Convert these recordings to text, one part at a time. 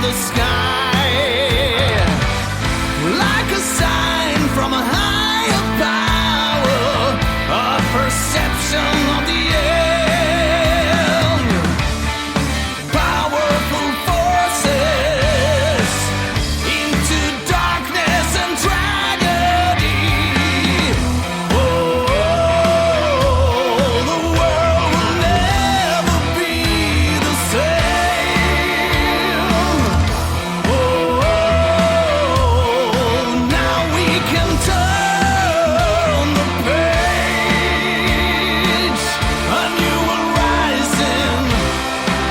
the sky, like a sign from a higher power, a perception of the end. Powerful forces into darkness and tragedy. Oh, the world will never be the same. Oh, now we can turn the page. A new horizon,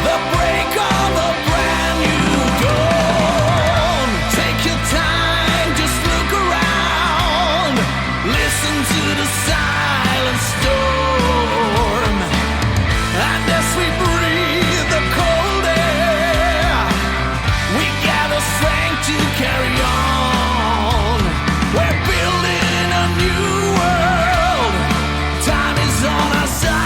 the break of a brand new dawn. Take your time, just look around. Listen to the silent storm. And as we breathe the cold air, we gather strength to carry on. We're building a new world. Time is on our side.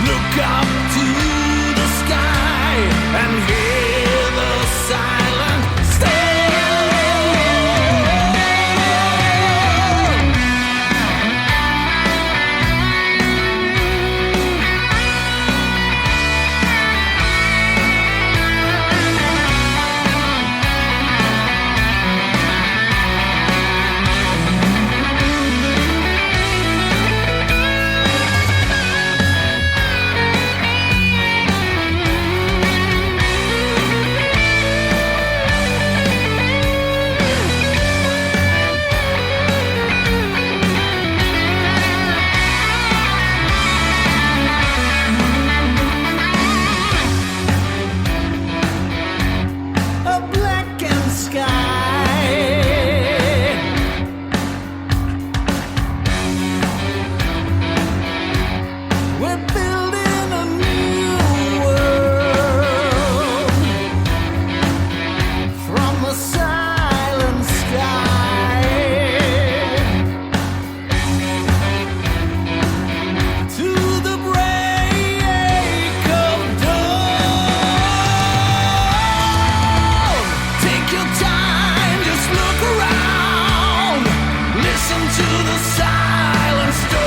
Look up to the sky and hear the silent storm. A blackened sky. We're building a new world from the silent sky to the break of dawn. Take your time, just look around. Listen to the silent storm.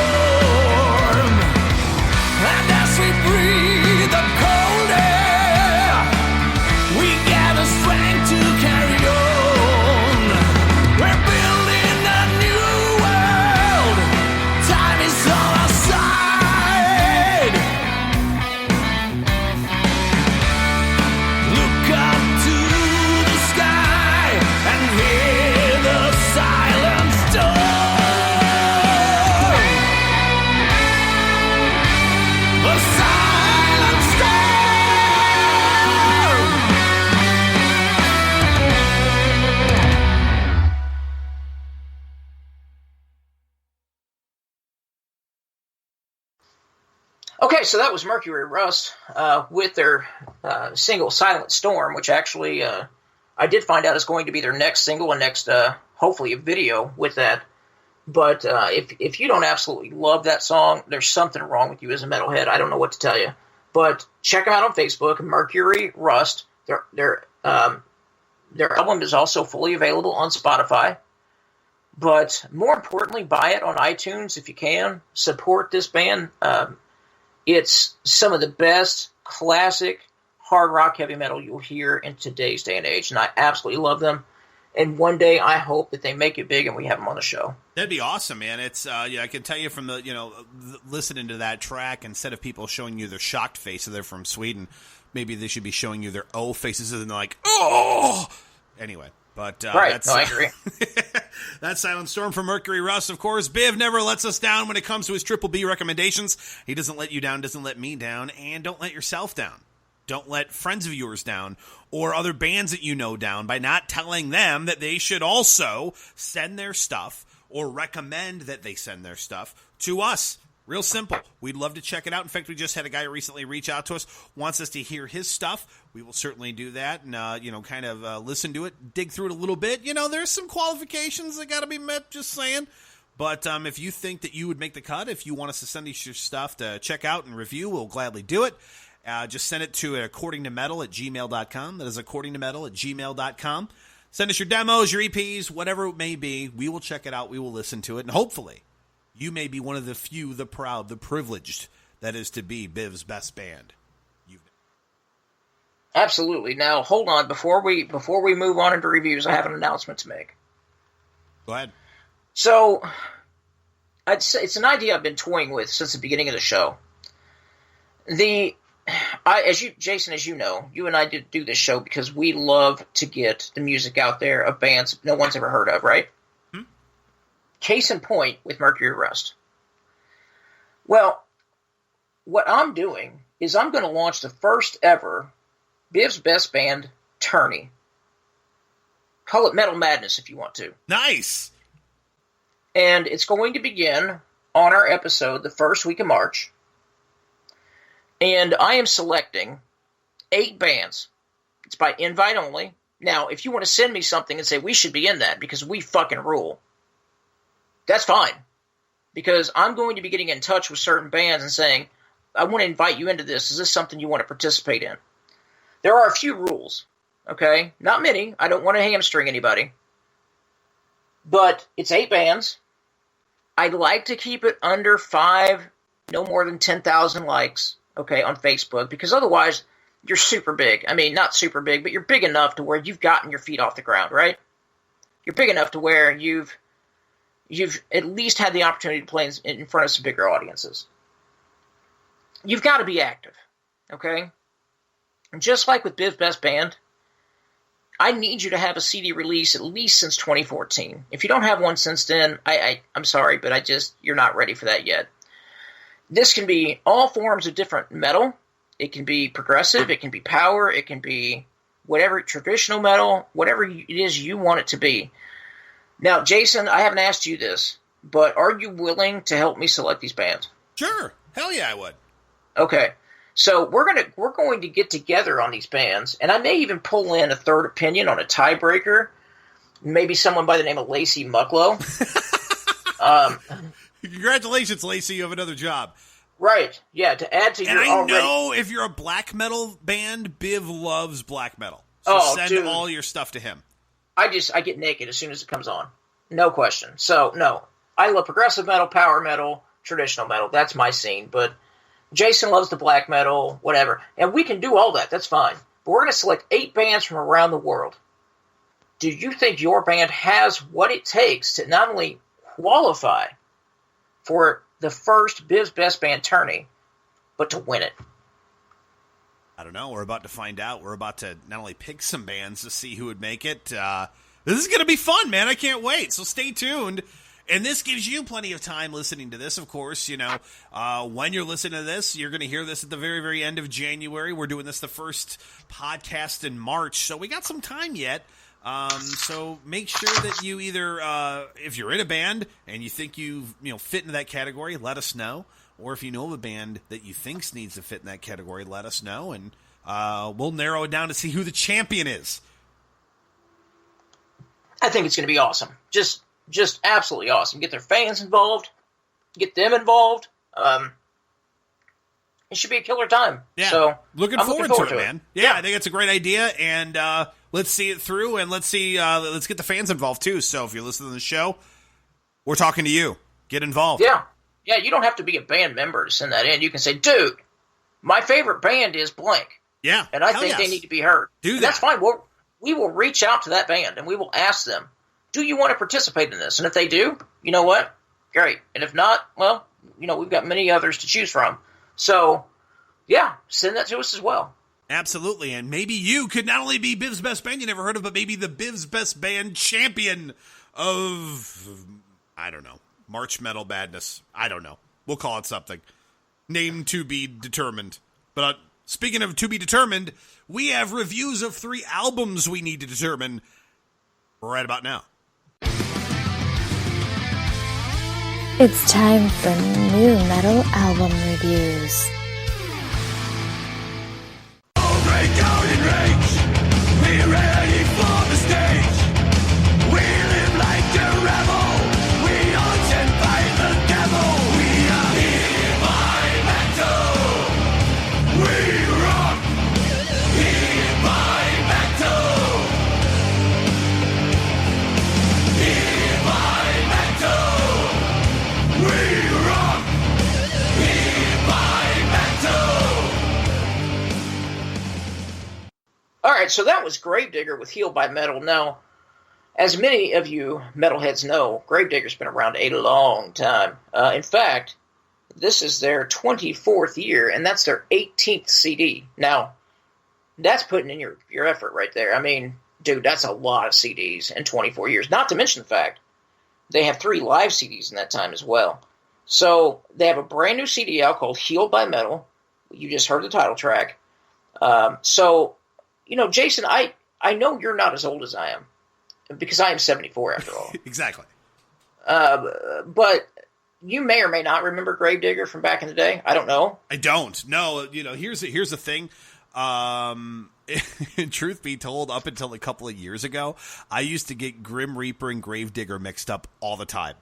And as we breathe the cold air, we gather strength to carry on. We're building a new world. Time is on our side. Look up to the sky and hear the silent storm. The silent storm. Okay, so that was Mercury Rust with their single Silent Storm, which actually I did find out is going to be their next single and next, hopefully, a video with that. But if you don't absolutely love that song, there's something wrong with you as a metalhead. I don't know what to tell you. But check them out on Facebook, Mercury Rust. Their album is also fully available on Spotify. But more importantly, buy it on iTunes if you can. Support this band. It's some of the best classic hard rock heavy metal you'll hear in today's day and age, and I absolutely love them. And one day I hope that they make it big and we have them on the show. That'd be awesome, man. It's I can tell you from the listening to that track, instead of people showing you their shocked face, they're from Sweden, maybe they should be showing you their oh faces and they're like, oh. Anyway. But right, I agree. That's Silent Storm from Mercury Rust, of course. Biv never lets us down when it comes to his Triple B recommendations. He doesn't let you down, doesn't let me down, and don't let yourself down. Don't let friends of yours down or other bands that you know down by not telling them that they should also send their stuff or recommend that they send their stuff to us. Real simple. We'd love to check it out. In fact, we just had a guy recently reach out to us, wants us to hear his stuff. We will certainly do that and, kind of listen to it, dig through it a little bit. There's some qualifications that got to be met, just saying. But if you think that you would make the cut, if you want us to send us your stuff to check out and review, we'll gladly do it. Just send it to accordingtometal@gmail.com. That is accordingtometal@gmail.com. Send us your demos, your EPs, whatever it may be. We will check it out. We will listen to it. And hopefully, you may be one of the few, the proud, the privileged that is to be Biv's best band. Absolutely. Now, hold on. Before we move on into reviews, I have an announcement to make. Go ahead. So, I'd say it's an idea I've been toying with since the beginning of the show. Jason, as you know, you and I did do this show because we love to get the music out there of bands no one's ever heard of, right? Hmm? Case in point with Mercury Rust. Well, what I'm doing is I'm going to launch the first ever Biv's Best Band tourney. Call it Metal Madness if you want to. Nice! And it's going to begin on our episode the first week of March. And I am selecting 8 bands. It's by invite only. Now, if you want to send me something and say we should be in that because we fucking rule, that's fine. Because I'm going to be getting in touch with certain bands and saying, I want to invite you into this. Is this something you want to participate in? There are a few rules, okay? Not many. I don't want to hamstring anybody. But it's 8 bands. I'd like to keep it under 5, no more than 10,000 likes, okay, on Facebook, because otherwise you're super big. I mean, not super big, but you're big enough to where you've gotten your feet off the ground, right? You're big enough to where you've at least had the opportunity to play in front of some bigger audiences. You've got to be active, okay? And just like with Biv's Best Band, I need you to have a CD release at least since 2014. If you don't have one since then, I'm sorry, but you're not ready for that yet. This can be all forms of different metal. It can be progressive. It can be power. It can be whatever, traditional metal, whatever it is you want it to be. Now, Jason, I haven't asked you this, but are you willing to help me select these bands? Sure. Hell yeah, I would. Okay. So we're going to get together on these bands, and I may even pull in a third opinion on a tiebreaker. Maybe someone by the name of Lacey Mucklow. Congratulations, Lacey, you have another job. Right, yeah, to add to your already... And I know if you're a black metal band, Biv loves black metal. So send all your stuff to him. I get naked as soon as it comes on. No question. So, no. I love progressive metal, power metal, traditional metal. That's my scene, but Jason loves the black metal, whatever. And we can do all that. That's fine. But we're going to select 8 bands from around the world. Do you think your band has what it takes to not only qualify for the first Biv's Best Band tourney, but to win it? I don't know. We're about to find out. We're about to not only pick some bands to see who would make it. This is going to be fun, man. I can't wait. So stay tuned. And this gives you plenty of time listening to this, of course. You know, when you're listening to this, you're going to hear this at the very, very end of January. We're doing this the first podcast in March, so we got some time yet. So make sure that you either, if you're in a band and you think you fit into that category, let us know. Or if you know of a band that you think needs to fit in that category, let us know, and we'll narrow it down to see who the champion is. I think it's going to be awesome. Just absolutely awesome. Get their fans involved. Get them involved. It should be a killer time. Yeah. So looking forward to it, man. Yeah, I think it's a great idea, and let's see it through, and let's get the fans involved too. So if you're listening to the show, we're talking to you. Get involved. Yeah. Yeah, you don't have to be a band member to send that in. You can say, dude, my favorite band is blank. Yeah. And I think they need to be heard. Do that. That's fine. We will reach out to that band, and we will ask them, do you want to participate in this? And if they do, you know what? Great. And if not, well, we've got many others to choose from. So, yeah, send that to us as well. Absolutely. And maybe you could not only be Biv's Best Band you never heard of, but maybe the Biv's Best Band champion of, I don't know, March Metal Madness. I don't know. We'll call it something. Name to be determined. But speaking of to be determined, we have reviews of 3 albums we need to determine right about now. It's time for new metal album reviews. Break out in rage. We're ready for the stage. We live like a rebel. We hunt and right, so that was Grave Digger with Healed by Metal. Now, as many of you metalheads know, Grave Digger's been around a long time. In fact, this is their 24th year, and that's their 18th CD. Now, that's putting in your effort right there. I mean, dude, that's a lot of CDs in 24 years. Not to mention the fact they have 3 live CDs in that time as well. So they have a brand new CD out called Healed by Metal. You just heard the title track. So, Jason, I know you're not as old as I am, because I am 74 after all. Exactly. But you may or may not remember Grave Digger from back in the day. I don't know. I don't. No, here's the thing. Truth be told, up until a couple of years ago, I used to get Grim Reaper and Grave Digger mixed up all the time.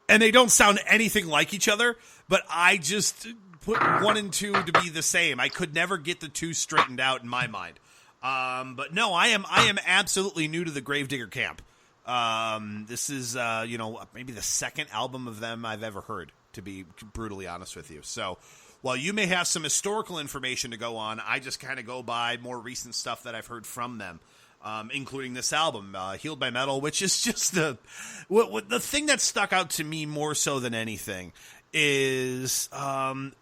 And they don't sound anything like each other, but I just put 1 and 2 to be the same. I could never get the 2 straightened out in my mind. But no, I am absolutely new to the Grave Digger camp. This is, maybe the second album of them I've ever heard, to be brutally honest with you. So while you may have some historical information to go on, I just kind of go by more recent stuff that I've heard from them, including this album, Healed by Metal, which is just the thing that stuck out to me more so than anything is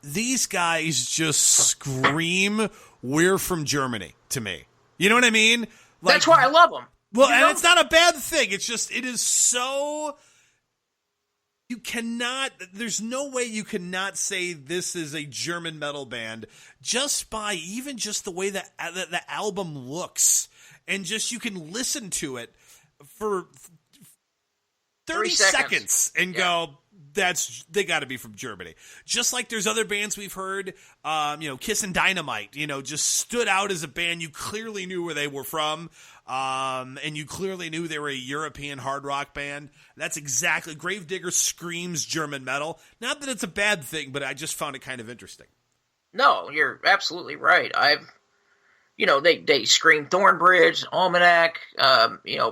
these guys just scream, "We're from Germany," to me. You know what I mean? That's why I love them. Well, and it's not a bad thing. It's just, it is so... There's no way you cannot say this is a German metal band just by even just the way that the album looks. And just, you can listen to it for 30 seconds and go, they got to be from Germany. Just like there's other bands we've heard, Kiss and Dynamite, just stood out as a band. You clearly knew where they were from, and you clearly knew they were a European hard rock band. That's exactly, Grave Digger screams German metal. Not that it's a bad thing, but I just found it kind of interesting. No, you're absolutely right. They scream Thornbridge, Almanac,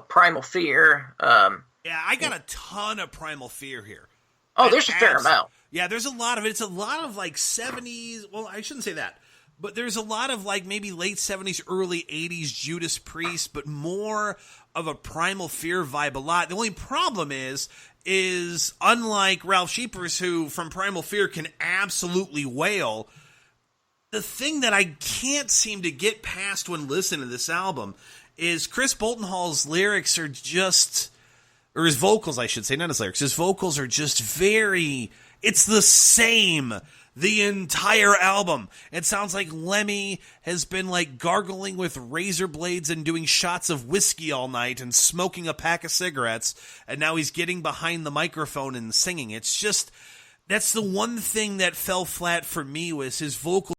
Primal Fear. Yeah, I got a ton of Primal Fear here. Oh, there's a fair amount. Yeah, there's a lot of it. It's a lot of like 70s. Well, I shouldn't say that. But there's a lot of like maybe late 70s, early 80s Judas Priest, but more of a Primal Fear vibe a lot. The only problem is unlike Ralph Sheepers, who from Primal Fear can absolutely wail, the thing that I can't seem to get past when listening to this album is Chris Boltonhall's lyrics are just... or his vocals, I should say, not his lyrics. His vocals are just it's the same the entire album. It sounds like Lemmy has been like gargling with razor blades and doing shots of whiskey all night and smoking a pack of cigarettes, and now he's getting behind the microphone and singing. It's just, that's the one thing that fell flat for me, was his vocal